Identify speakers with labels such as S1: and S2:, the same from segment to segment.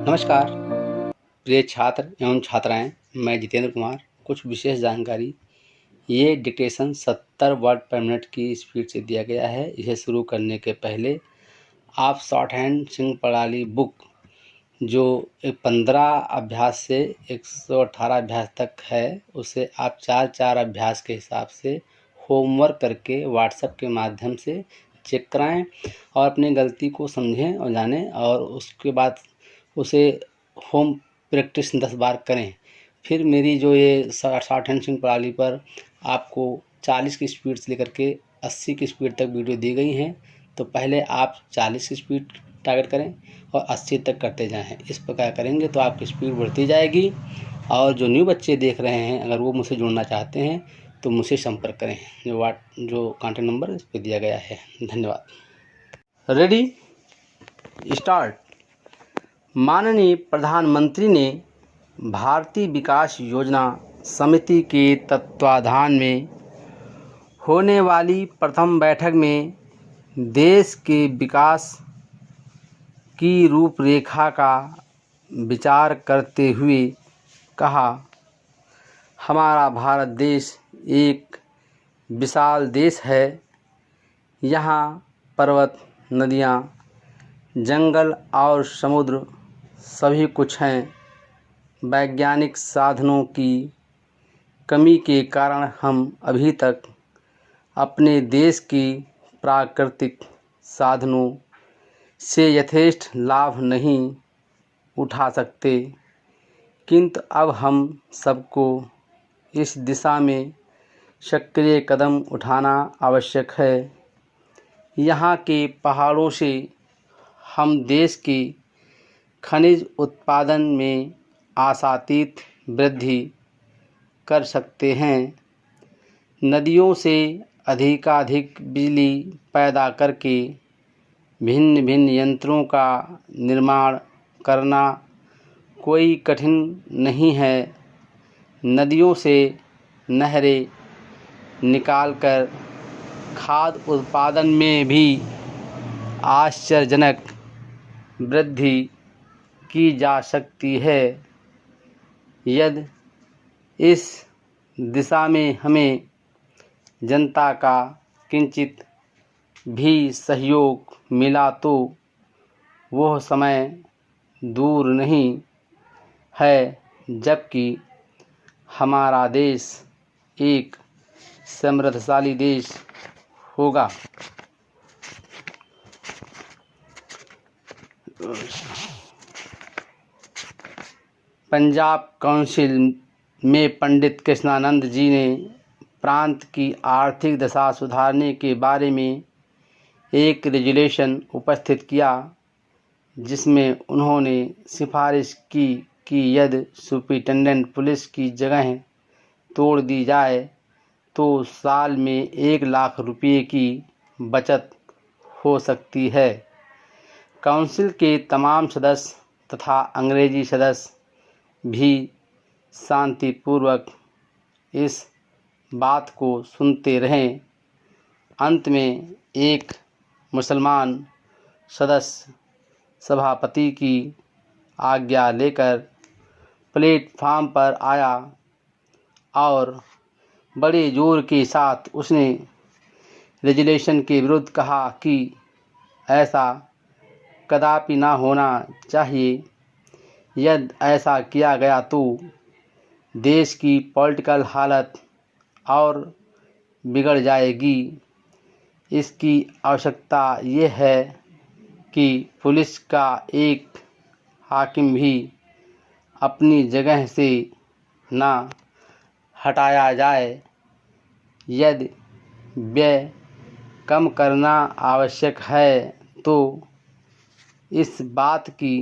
S1: नमस्कार प्रिय छात्र एवं छात्राएं, मैं जितेंद्र कुमार। कुछ विशेष जानकारी। ये डिक्टेशन 70 वर्ड पर मिनट की स्पीड से दिया गया है। इसे शुरू करने के पहले आप शॉर्ट हैंड सिंह प्रणाली बुक जो 15 अभ्यास से 118 अभ्यास तक है, उसे आप 4-4 अभ्यास के हिसाब से होमवर्क करके व्हाट्सएप के माध्यम से चेक कराएं और अपनी गलती को समझें और जानें, और उसके बाद उसे होम प्रैक्टिस 10 बार करें। फिर मेरी जो ये शॉर्ट हैंड सिंह प्रणाली पर आपको 40 की स्पीड से लेकर के 80 की स्पीड तक वीडियो दी गई हैं, तो पहले आप 40 की स्पीड टारगेट करें और 80 तक करते जाएं। इस प्रकार करेंगे तो आपकी स्पीड बढ़ती जाएगी। और जो न्यू बच्चे देख रहे हैं, अगर वो मुझसे जुड़ना चाहते हैं तो मुझसे संपर्क करें। जो कॉन्टैक्ट नंबर इस पर दिया गया है। धन्यवाद। Ready, start. माननीय प्रधानमंत्री ने भारतीय विकास योजना समिति के तत्वाधान में होने वाली प्रथम बैठक में देश के विकास की रूपरेखा का विचार करते हुए कहा, हमारा भारत देश एक विशाल देश है। यहाँ पर्वत, नदियाँ, जंगल और समुद्र सभी कुछ हैं। वैज्ञानिक साधनों की कमी के कारण हम अभी तक अपने देश की प्राकृतिक साधनों से यथेष्ट लाभ नहीं उठा सकते, किंतु अब हम सबको इस दिशा में सक्रिय कदम उठाना आवश्यक है। यहाँ के पहाड़ों से हम देश के खनिज उत्पादन में आशातीत वृद्धि कर सकते हैं। नदियों से अधिकाधिक बिजली पैदा करके भिन्न भिन्न यंत्रों का निर्माण करना कोई कठिन नहीं है। नदियों से नहरें निकालकर खाद्य उत्पादन में भी आश्चर्यजनक वृद्धि की जा सकती है। यदि इस दिशा में हमें जनता का किंचित भी सहयोग मिला तो वह समय दूर नहीं है जबकि हमारा देश एक समृद्धशाली देश होगा। पंजाब काउंसिल में पंडित कृष्णानंद जी ने प्रांत की आर्थिक दशा सुधारने के बारे में एक रेजोल्यूशन उपस्थित किया, जिसमें उन्होंने सिफारिश की कि यदि सुपरिटेंडेंट पुलिस की जगह तोड़ दी जाए तो साल में 1 लाख रुपये की बचत हो सकती है। काउंसिल के तमाम सदस्य तथा अंग्रेजी सदस्य भी शांतिपूर्वक इस बात को सुनते रहें। अंत में एक मुसलमान सदस्य सभापति की आज्ञा लेकर प्लेटफार्म पर आया और बड़े जोर के साथ उसने रेजोल्यूशन के विरुद्ध कहा कि ऐसा कदापि ना होना चाहिए। यदि ऐसा किया गया तो देश की पॉलिटिकल हालत और बिगड़ जाएगी। इसकी आवश्यकता ये है कि पुलिस का एक हाकिम भी अपनी जगह से ना हटाया जाए। यदि व्यय कम करना आवश्यक है तो इस बात की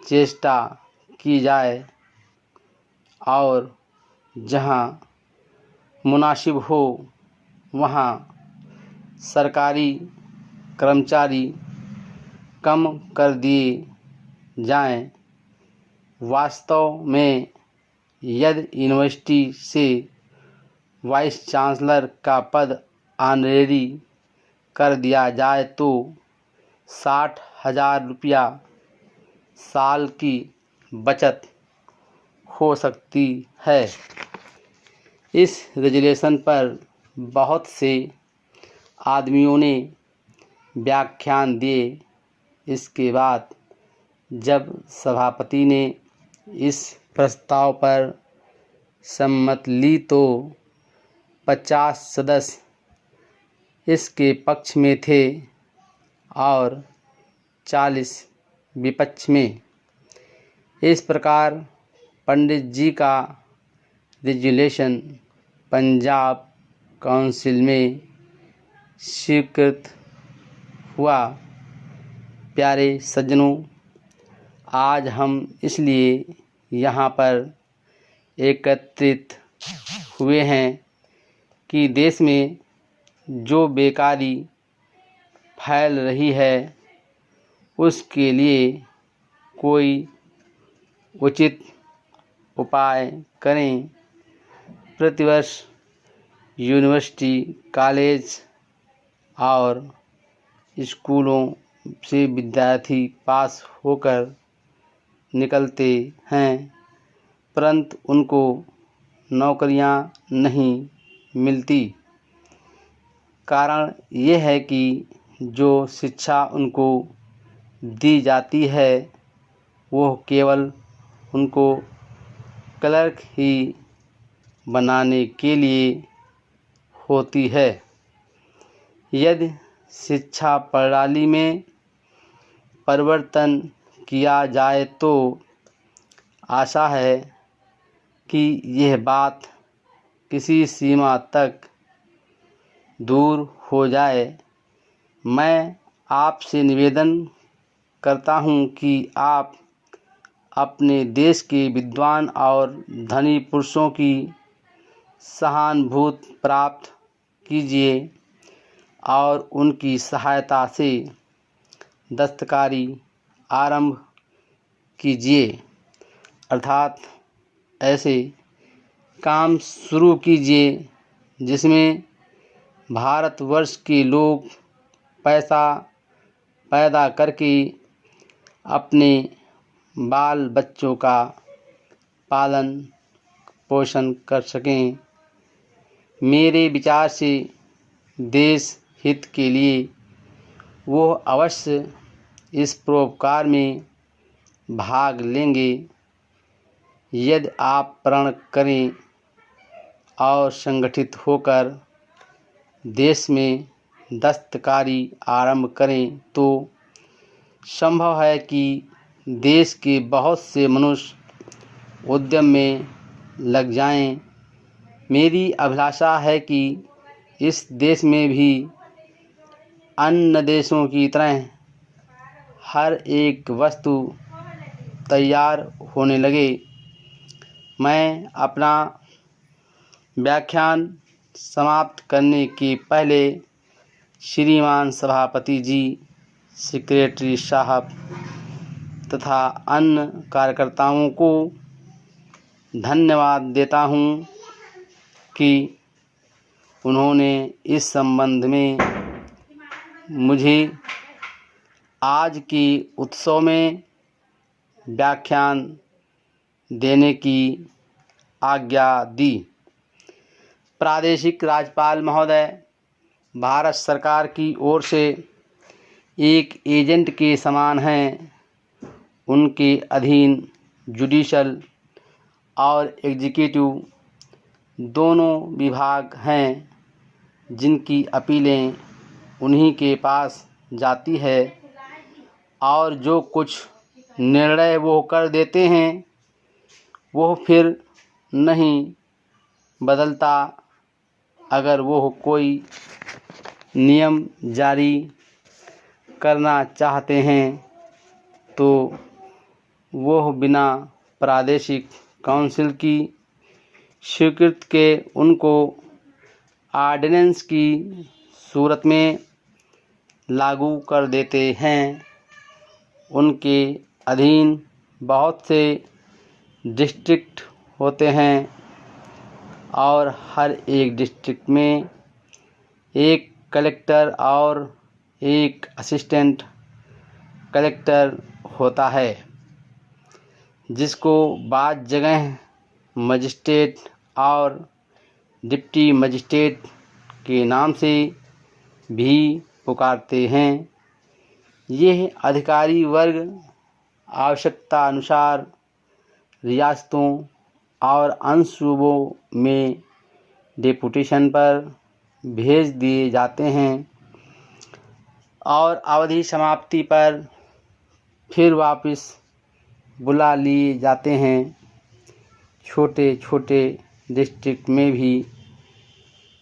S1: चेष्टा की जाए और जहां मुनासिब हो वहां सरकारी कर्मचारी कम कर दिए जाएं। वास्तव में यदि यूनिवर्सिटी से वाइस चांसलर का पद ऑनरेरी कर दिया जाए तो 60,000 रुपया साल की बचत हो सकती है। इस रेजोल्यूशन पर बहुत से आदमियों ने व्याख्यान दिए। इसके बाद जब सभापति ने इस प्रस्ताव पर सम्मति ली तो 50 सदस्य इसके पक्ष में थे और 40 विपक्ष में। इस प्रकार पंडित जी का रेजोल्यूशन पंजाब काउंसिल में स्वीकृत हुआ। प्यारे सज्जनों, आज हम इसलिए यहाँ पर एकत्रित हुए हैं कि देश में जो बेकारी फैल रही है उसके लिए कोई उचित उपाय करें। प्रतिवर्ष यूनिवर्सिटी, कॉलेज और स्कूलों से विद्यार्थी पास होकर निकलते हैं, परंतु उनको नौकरियां नहीं मिलती। कारण ये है कि जो शिक्षा उनको दी जाती है वो केवल उनको क्लर्क ही बनाने के लिए होती है। यदि शिक्षा प्रणाली में परिवर्तन किया जाए तो आशा है कि यह बात किसी सीमा तक दूर हो जाए। मैं आपसे निवेदन करता हूं कि आप अपने देश के विद्वान और धनी पुरुषों की सहानुभूति प्राप्त कीजिए और उनकी सहायता से दस्तकारी आरंभ कीजिए, अर्थात ऐसे काम शुरू कीजिए जिसमें भारतवर्ष के लोग पैसा पैदा करके अपने बाल बच्चों का पालन पोषण कर सकें। मेरे विचार से देश हित के लिए वो अवश्य इस परोपकार में भाग लेंगे यदि आप प्रण करें और संगठित होकर देश में दस्तकारी आरंभ करें तो संभव है कि देश के बहुत से मनुष्य उद्यम में लग जाएं। मेरी अभिलाषा है कि इस देश में भी अन्य देशों की तरह हर एक वस्तु तैयार होने लगे। मैं अपना व्याख्यान समाप्त करने के पहले श्रीमान सभापति जी, सेक्रेटरी साहब तथा अन्य कार्यकर्ताओं को धन्यवाद देता हूं कि उन्होंने इस संबंध में मुझे आज के उत्सव में व्याख्यान देने की आज्ञा दी। प्रादेशिक राज्यपाल महोदय भारत सरकार की ओर से एक एजेंट के समान हैं। उनके अधीन जुडिशल और एग्जीक्यूटिव दोनों विभाग हैं जिनकी अपीलें उन्हीं के पास जाती है और जो कुछ निर्णय वो कर देते हैं वो फिर नहीं बदलता। अगर वो कोई नियम जारी करना चाहते हैं तो वो बिना प्रादेशिक काउंसिल की स्वीकृति के उनको ऑर्डिनेंस की सूरत में लागू कर देते हैं। उनके अधीन बहुत से डिस्ट्रिक्ट होते हैं और हर एक डिस्ट्रिक्ट में एक कलेक्टर और एक असिस्टेंट कलेक्टर होता है। जिसको बाद जगह मजिस्ट्रेट और डिप्टी मजिस्ट्रेट के नाम से भी पुकारते हैं। यह अधिकारी वर्ग आवश्यकता अनुसार रियासतों और अंशसूबों में डेपुटेशन पर भेज दिए जाते हैं और अवधि समाप्ति पर फिर वापस बुला लिए जाते हैं। छोटे छोटे डिस्ट्रिक्ट में भी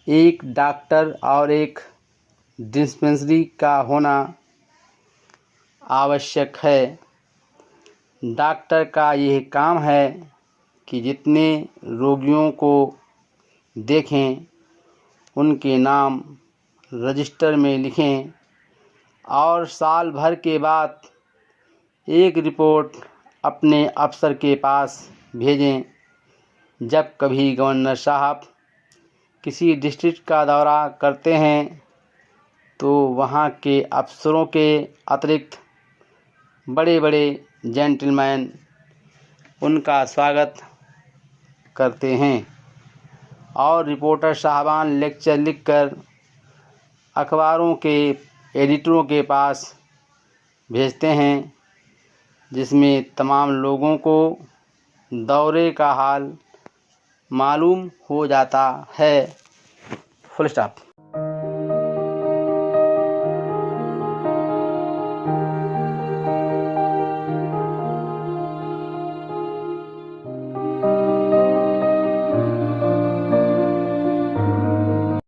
S1: एक डॉक्टर और एक डिस्पेंसरी का होना आवश्यक है। डॉक्टर का यह काम है कि जितने रोगियों को देखें उनके नाम रजिस्टर में लिखें और साल भर के बाद एक रिपोर्ट अपने अफसर के पास भेजें। जब कभी गवर्नर साहब किसी डिस्ट्रिक्ट का दौरा करते हैं तो वहाँ के अफसरों के अतिरिक्त बड़े बड़े जेंटलमैन उनका स्वागत करते हैं और रिपोर्टर साहबान लेक्चर लिखकर अखबारों के एडिटरों के पास भेजते हैं, जिसमें तमाम लोगों को दौरे का हाल मालूम हो जाता है। Full stop.